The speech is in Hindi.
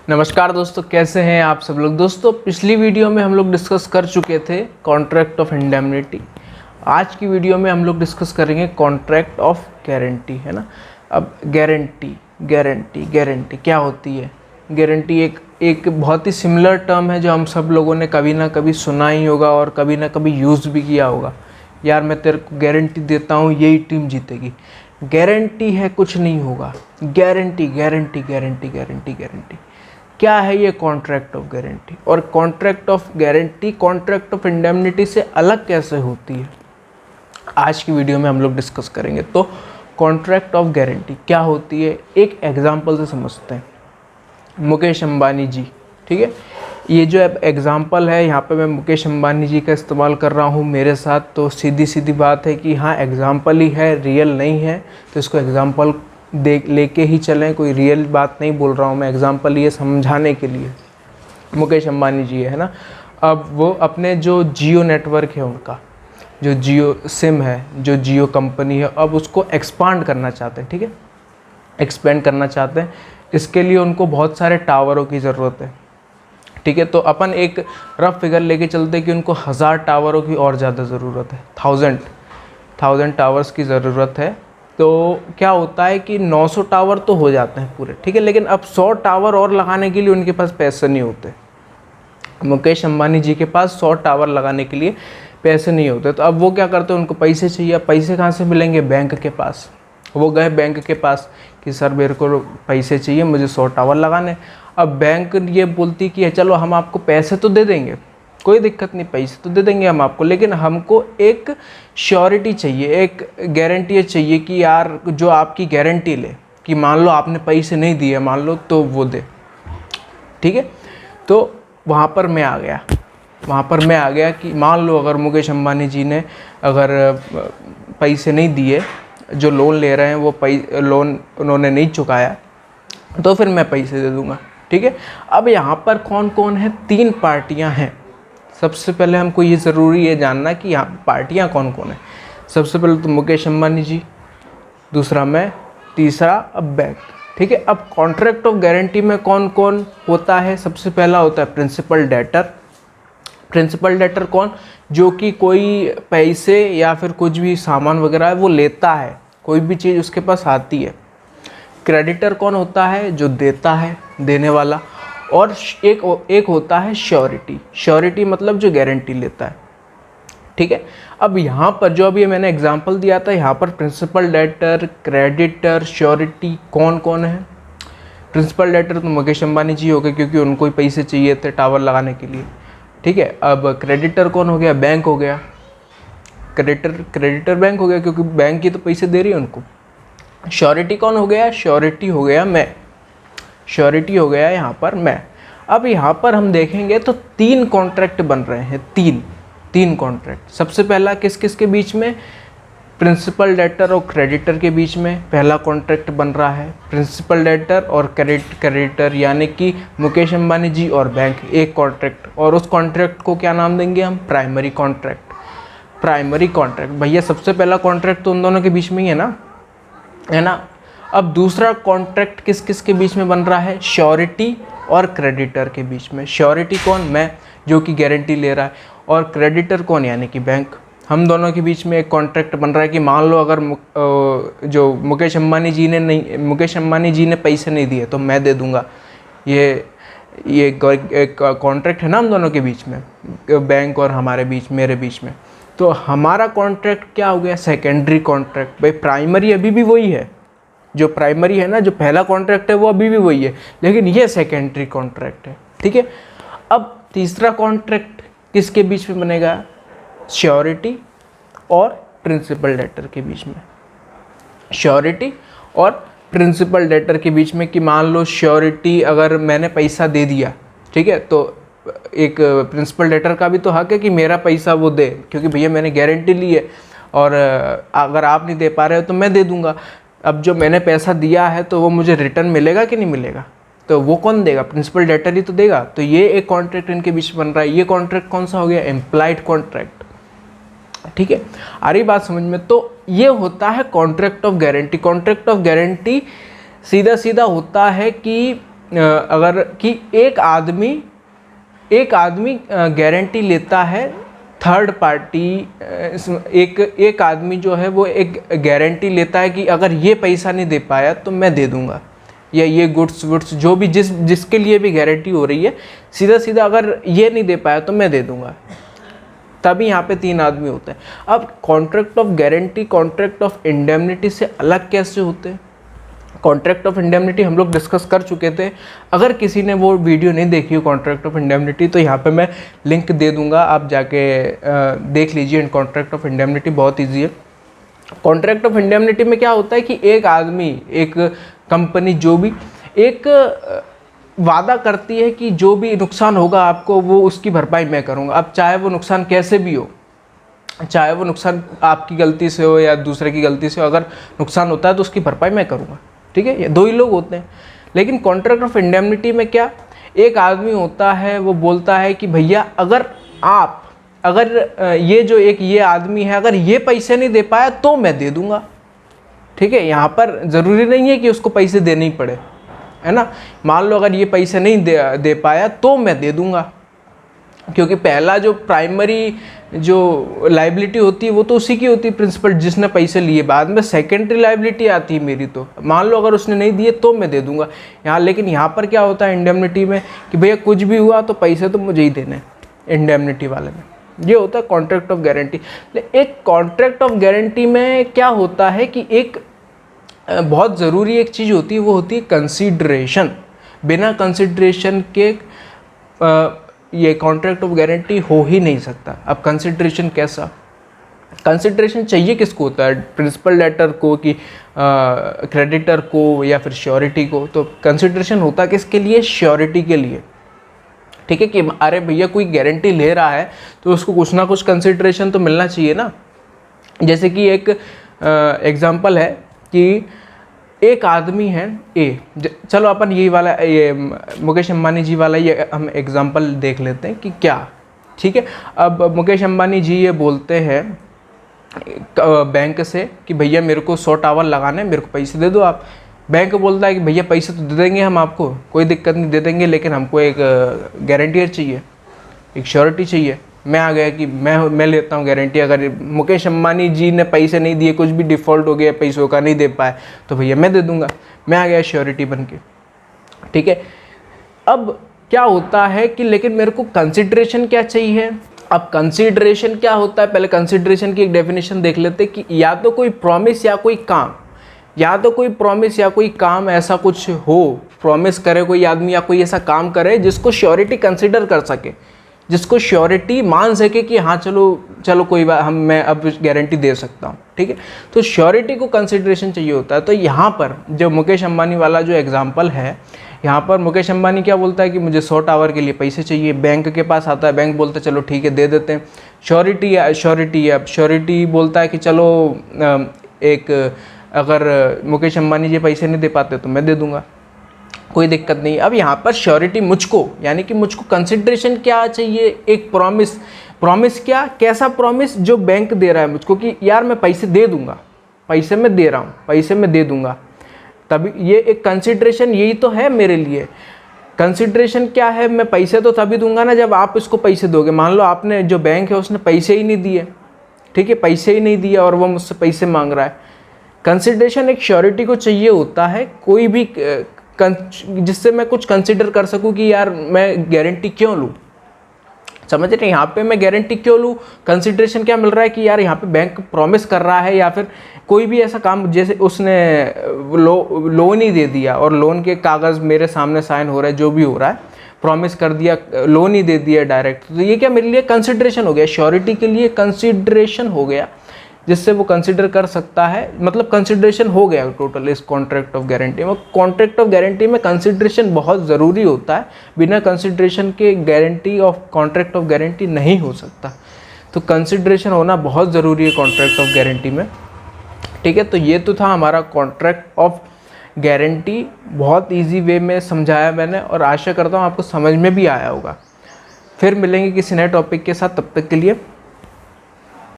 नमस्कार दोस्तों, कैसे हैं आप सब लोग। दोस्तों, पिछली वीडियो में हम लोग डिस्कस कर चुके थे कॉन्ट्रैक्ट ऑफ इंडेमनिटी। आज की वीडियो में हम लोग डिस्कस करेंगे कॉन्ट्रैक्ट ऑफ गारंटी, है ना। अब गारंटी गारंटी गारंटी क्या होती है। गारंटी एक बहुत ही सिमिलर टर्म है जो हम सब लोगों ने कभी ना कभी सुना ही होगा और कभी ना कभी यूज़ भी किया होगा। यार मैं तेरे को गारंटी देता हूँ यही टीम जीतेगी। गारंटी है कुछ नहीं होगा। Guarantee guarantee guarantee guarantee guarantee क्या है ये कॉन्ट्रैक्ट ऑफ गारंटी। और contract of guarantee contract of indemnity से अलग कैसे होती है, आज की वीडियो में हम लोग डिस्कस करेंगे। तो कॉन्ट्रैक्ट ऑफ गारंटी क्या होती है, एक एग्जांपल से समझते हैं। मुकेश अंबानी जी, ठीक है, ये जो एग्जांपल है यहाँ पे मैं मुकेश अंबानी जी का इस्तेमाल कर रहा हूँ मेरे साथ। तो सीधी सीधी बात है कि हाँ एग्जांपल ही है, रियल नहीं है, तो इसको एग्जांपल लेके ही चलें। कोई रियल बात नहीं बोल रहा हूँ मैं, एग्जांपल ये समझाने के लिए। मुकेश अंबानी जी है ना, अब वो अपने जो जियो नेटवर्क है उनका, जो जियो सिम है, जो जियो कंपनी है, अब उसको एक्सपांड करना चाहते हैं, ठीक है, एक्सपेंड करना चाहते हैं। इसके लिए उनको बहुत सारे टावरों की ज़रूरत है, ठीक है। तो अपन एक रफ फिगर लेके चलते हैं कि उनको 1000 टावरों की और ज़्यादा ज़रूरत है, 1000 टावर्स की ज़रूरत है। तो क्या होता है कि 900 टावर तो हो जाते हैं पूरे, ठीक है, लेकिन अब 100 टावर और लगाने के लिए उनके पास पैसे नहीं होते। मुकेश अंबानी जी के पास 100 टावर लगाने के लिए पैसे नहीं होते। तो अब वो क्या करते हैं, उनको पैसे चाहिए। पैसे कहाँ से मिलेंगे, बैंक के पास। वो गए बैंक के पास कि सर मेरे को पैसे चाहिए, मुझे 100 टावर लगाने। अब बैंक ये बोलती कि चलो हम आपको पैसे तो दे देंगे, कोई दिक्कत नहीं, पैसे तो दे देंगे हम आपको, लेकिन हमको एक श्योरिटी चाहिए, एक गारंटी चाहिए कि यार जो आपकी गारंटी ले कि मान लो आपने पैसे नहीं दिए, मान लो, तो वो दे, ठीक है। तो वहाँ पर मैं आ गया कि मान लो अगर मुकेश अंबानी जी ने अगर पैसे नहीं दिए, जो लोन ले रहे हैं वो लोन उन्होंने नहीं चुकाया, तो फिर मैं पैसे दे दूंगा, ठीक है। अब यहाँ पर कौन कौन है, 3 पार्टियाँ हैं। सबसे पहले हमको ये ज़रूरी है जानना कि यहाँ पार्टियाँ कौन कौन है। सबसे पहले तो मुकेश अंबानी जी, दूसरा मैं, तीसरा अब बैंक, ठीक है। अब कॉन्ट्रैक्ट ऑफ गारंटी में कौन कौन होता है, सबसे पहला होता है प्रिंसिपल डेटर। प्रिंसिपल डेटर कौन, जो कि कोई पैसे या फिर कुछ भी सामान वगैरह है वो लेता है, कोई भी चीज़ उसके पास आती है। क्रेडिटर कौन होता है, जो देता है, देने वाला। और एक होता है श्योरिटी। श्योरिटी मतलब जो गारंटी लेता है, ठीक है। अब यहाँ पर जो अभी मैंने एग्जांपल दिया था, यहाँ पर प्रिंसिपल डेटर, क्रेडिटर, श्योरिटी कौन कौन है। प्रिंसिपल डेटर तो मुकेश अंबानी जी हो गए, क्योंकि उनको ही पैसे चाहिए थे टावर लगाने के लिए, ठीक है। अब क्रेडिटर कौन हो गया, बैंक हो गया। क्रेडिटर बैंक हो गया, क्योंकि बैंक ही तो पैसे दे रही है उनको। श्योरिटी कौन हो गया, श्योरिटी हो गया मैं, श्योरिटी हो गया यहाँ पर मैं। अब यहाँ पर हम देखेंगे तो 3 कॉन्ट्रैक्ट बन रहे हैं, तीन कॉन्ट्रैक्ट। सबसे पहला किस किस के बीच में, प्रिंसिपल डेटर और क्रेडिटर के बीच में पहला कॉन्ट्रैक्ट बन रहा है। प्रिंसिपल डेटर और क्रेडिटर यानी कि मुकेश अंबानी जी और बैंक, एक कॉन्ट्रैक्ट। और उस कॉन्ट्रैक्ट को क्या नाम देंगे हम, प्राइमरी कॉन्ट्रैक्ट। प्राइमरी कॉन्ट्रैक्ट भैया, सबसे पहला कॉन्ट्रैक्ट तो उन दोनों के बीच में ही है ना। अब दूसरा कॉन्ट्रैक्ट किस किस के बीच में बन रहा है, श्योरिटी और क्रेडिटर के बीच में। श्योरिटी कौन, मैं, जो कि गारंटी ले रहा है, और क्रेडिटर कौन, यानी कि बैंक। हम दोनों के बीच में एक कॉन्ट्रैक्ट बन रहा है कि मान लो अगर जो मुकेश अंबानी जी ने पैसे नहीं दिए तो मैं दे दूंगा। ये एक कॉन्ट्रैक्ट है ना हम दोनों के बीच में, बैंक और हमारे बीच, मेरे बीच में। तो हमारा कॉन्ट्रैक्ट क्या हो गया, सेकेंडरी कॉन्ट्रैक्ट। भाई प्राइमरी अभी भी वही है, जो प्राइमरी है ना, जो पहला कॉन्ट्रैक्ट है वो अभी भी वही है, लेकिन ये सेकेंडरी कॉन्ट्रैक्ट है, ठीक है। अब तीसरा कॉन्ट्रैक्ट किसके बीच में बनेगा, श्योरिटी और प्रिंसिपल डेटर के बीच में। श्योरिटी और प्रिंसिपल डेटर के बीच में कि मान लो श्योरिटी अगर मैंने पैसा दे दिया, ठीक है, तो एक प्रिंसिपल डेटर का भी तो हक है कि मेरा पैसा वो दे, क्योंकि भैया मैंने गारंटी ली है और अगर आप नहीं दे पा रहे हो तो मैं दे दूंगा। अब जो मैंने पैसा दिया है तो वो मुझे रिटर्न मिलेगा कि नहीं मिलेगा, तो वो कौन देगा, प्रिंसिपल डेटर ही तो देगा। तो ये एक कॉन्ट्रैक्ट इनके बीच बन रहा है। ये कॉन्ट्रैक्ट कौन सा हो गया, एम्प्लॉयड कॉन्ट्रैक्ट, ठीक है। आ रही बात समझ में। तो ये होता है contract of guarantee. Contract of guarantee सीधा सीधा होता है कि अगर कि एक आदमी गारंटी लेता है थर्ड पार्टी, एक आदमी जो है वो एक गारंटी लेता है कि अगर ये पैसा नहीं दे पाया तो मैं दे दूंगा, या ये गुड्स वुड्स जो भी जिसके लिए भी गारंटी हो रही है, सीधा सीधा अगर ये नहीं दे पाया तो मैं दे दूंगा। तभी यहाँ पे 3 आदमी होते हैं। अब contract of guarantee contract of indemnity से अलग कैसे होते हैं? कॉन्ट्रैक्ट ऑफ इंडेमनिटी हम लोग डिस्कस कर चुके थे। अगर किसी ने वो वीडियो नहीं देखी हो कॉन्ट्रैक्ट ऑफ इंडेमनिटी, तो यहाँ पे मैं लिंक दे दूंगा, आप जाके देख लीजिए। कॉन्ट्रैक्ट ऑफ इंडेमनिटी बहुत ईजी है। कॉन्ट्रैक्ट ऑफ इंडेमनिटी में क्या होता है कि एक आदमी, एक कंपनी जो भी एक वादा करती है कि जो भी नुकसान होगा आपको वो उसकी भरपाई मैं करूँगा। अब चाहे वो नुकसान कैसे भी हो, चाहे वो नुकसान आपकी गलती से हो या दूसरे की गलती से हो, अगर नुकसान होता है तो उसकी भरपाई मैं करूँगा। ठीक है, ये 2 ही लोग होते हैं। लेकिन कॉन्ट्रैक्ट ऑफ इंडेमनिटी में क्या, एक आदमी होता है वो बोलता है कि भैया अगर ये आदमी है, अगर ये पैसे नहीं दे पाया तो मैं दे दूंगा। ठीक है, यहाँ पर ज़रूरी नहीं है कि उसको पैसे देने ही पड़े, है ना। मान लो अगर ये पैसे नहीं दे पाया तो मैं दे दूंगा, क्योंकि पहला जो प्राइमरी जो लाइबिलिटी होती है वो तो उसी की होती है, प्रिंसिपल जिसने पैसे लिए। बाद में सेकेंडरी लाइबिलिटी आती है मेरी, तो मान लो अगर उसने नहीं दिए तो मैं दे दूंगा यहाँ। लेकिन यहाँ पर क्या होता है इंडेमनिटी में कि भैया कुछ भी हुआ तो पैसे तो मुझे ही देने, इंडेमनिटी वाले में ये होता है कॉन्ट्रैक्ट ऑफ गारंटी। एक कॉन्ट्रैक्ट ऑफ गारंटी में क्या होता है कि एक बहुत ज़रूरी एक चीज़ होती है, वो होती है कंसीडरेशन। बिना कंसीडरेशन के ये कॉन्ट्रैक्ट ऑफ गारंटी हो ही नहीं सकता। अब कंसीडरेशन कैसा, कंसीडरेशन चाहिए किसको होता है, प्रिंसिपल डेटर को कि क्रेडिटर को या फिर श्योरिटी को। तो कंसीडरेशन होता है किसके लिए, श्योरिटी के लिए। ठीक है, कि अरे भैया कोई गारंटी ले रहा है तो उसको कुछ ना कुछ कंसीडरेशन तो मिलना चाहिए ना। जैसे कि एक एग्जांपल है कि एक आदमी है ए, चलो अपन यही वाला ये मुकेश अंबानी जी वाला ये हम एग्जांपल देख लेते हैं कि क्या। ठीक है, अब मुकेश अंबानी जी ये बोलते हैं बैंक से कि भैया मेरे को 100 टावर लगाने, मेरे को पैसे दे दो आप। बैंक बोलता है कि भैया पैसे तो दे देंगे हम आपको, कोई दिक्कत नहीं, दे देंगे, लेकिन हमको एक गारंटियर चाहिए, एक श्योरिटी चाहिए। मैं आ गया कि मैं लेता हूँ गारंटी, अगर मुकेश अंबानी जी ने पैसे नहीं दिए, कुछ भी डिफ़ॉल्ट हो गया, पैसों का नहीं दे पाए, तो भैया मैं दे दूंगा। मैं आ गया श्योरिटी बन के। ठीक है, अब क्या होता है कि लेकिन मेरे को कंसिडरेशन क्या चाहिए। अब कंसिडरेशन क्या होता है, पहले कंसिडरेशन की एक डेफिनेशन देख लेते हैं कि या तो कोई प्रॉमिस या कोई काम, या तो कोई प्रॉमिस या कोई काम ऐसा कुछ हो, प्रॉमिस करे कोई आदमी या कोई ऐसा काम करे जिसको श्योरिटी कंसिडर कर सके, जिसको श्योरिटी मान सके कि हाँ चलो कोई बात, मैं अब गारंटी दे सकता हूँ। ठीक है, तो श्योरिटी को कंसिडरेशन चाहिए होता है। तो यहाँ पर जो मुकेश अंबानी वाला जो एग्जांपल है, यहाँ पर मुकेश अंबानी क्या बोलता है कि मुझे 100 टावर के लिए पैसे चाहिए, बैंक के पास आता है, बैंक बोलता है चलो ठीक है दे देते हैं। श्योरिटी है, अब श्योरिटी बोलता है कि चलो अगर मुकेश अंबानी जी पैसे नहीं दे पाते तो मैं दे दूंगा, कोई दिक्कत नहीं। अब यहाँ पर श्योरिटी मुझको, यानी कि मुझको कंसिडरेशन क्या चाहिए, एक प्रॉमिस क्या, कैसा प्रॉमिस जो बैंक दे रहा है मुझको कि यार मैं पैसे दे दूंगा, पैसे मैं दे रहा हूँ, पैसे मैं दे दूंगा। तभी ये एक कंसिडरेशन यही तो है मेरे लिए। कंसिडरेशन क्या है, मैं पैसे तो तभी दूंगा ना जब आप इसको पैसे दोगे। मान लो आपने, जो बैंक है उसने पैसे ही नहीं दिए, ठीक है, पैसे ही नहीं दिए और वो मुझसे पैसे मांग रहा है। कंसिडरेशन एक श्योरिटी को चाहिए होता है, कोई भी जिससे मैं कुछ कंसिडर कर सकूं कि यार मैं गारंटी क्यों लूं, समझ रहे हैं। यहाँ पे मैं गारंटी क्यों लूं, कंसिडरेशन क्या मिल रहा है कि यार यहाँ पे बैंक प्रॉमिस कर रहा है, या फिर कोई भी ऐसा काम, जैसे उसने लोन ही दे दिया और लोन के कागज़ मेरे सामने साइन हो रहा है, जो भी हो रहा है, प्रॉमिस कर दिया, लोन ही दे दिया डायरेक्ट, तो ये क्या मेरे लिए कंसिडरेशन हो गया, श्योरिटी के लिए कंसिडरेशन हो गया, जिससे वो कंसिडर कर सकता है, मतलब कंसिडरेशन हो गया टोटल इस कॉन्ट्रैक्ट ऑफ गारंटी में। कॉन्ट्रैक्ट ऑफ गारंटी में कंसिडरेशन बहुत ज़रूरी होता है, बिना कंसिडरेशन के guarantee of contract of guarantee नहीं हो सकता। तो कंसिडरेशन होना बहुत ज़रूरी है कॉन्ट्रैक्ट ऑफ गारंटी में। ठीक है, तो ये तो था हमारा कॉन्ट्रैक्ट ऑफ गारंटी, बहुत ईजी वे में समझाया मैंने और आशा करता हूँ आपको समझ में भी आया होगा। फिर मिलेंगे किसी नए टॉपिक के साथ, तब तक के लिए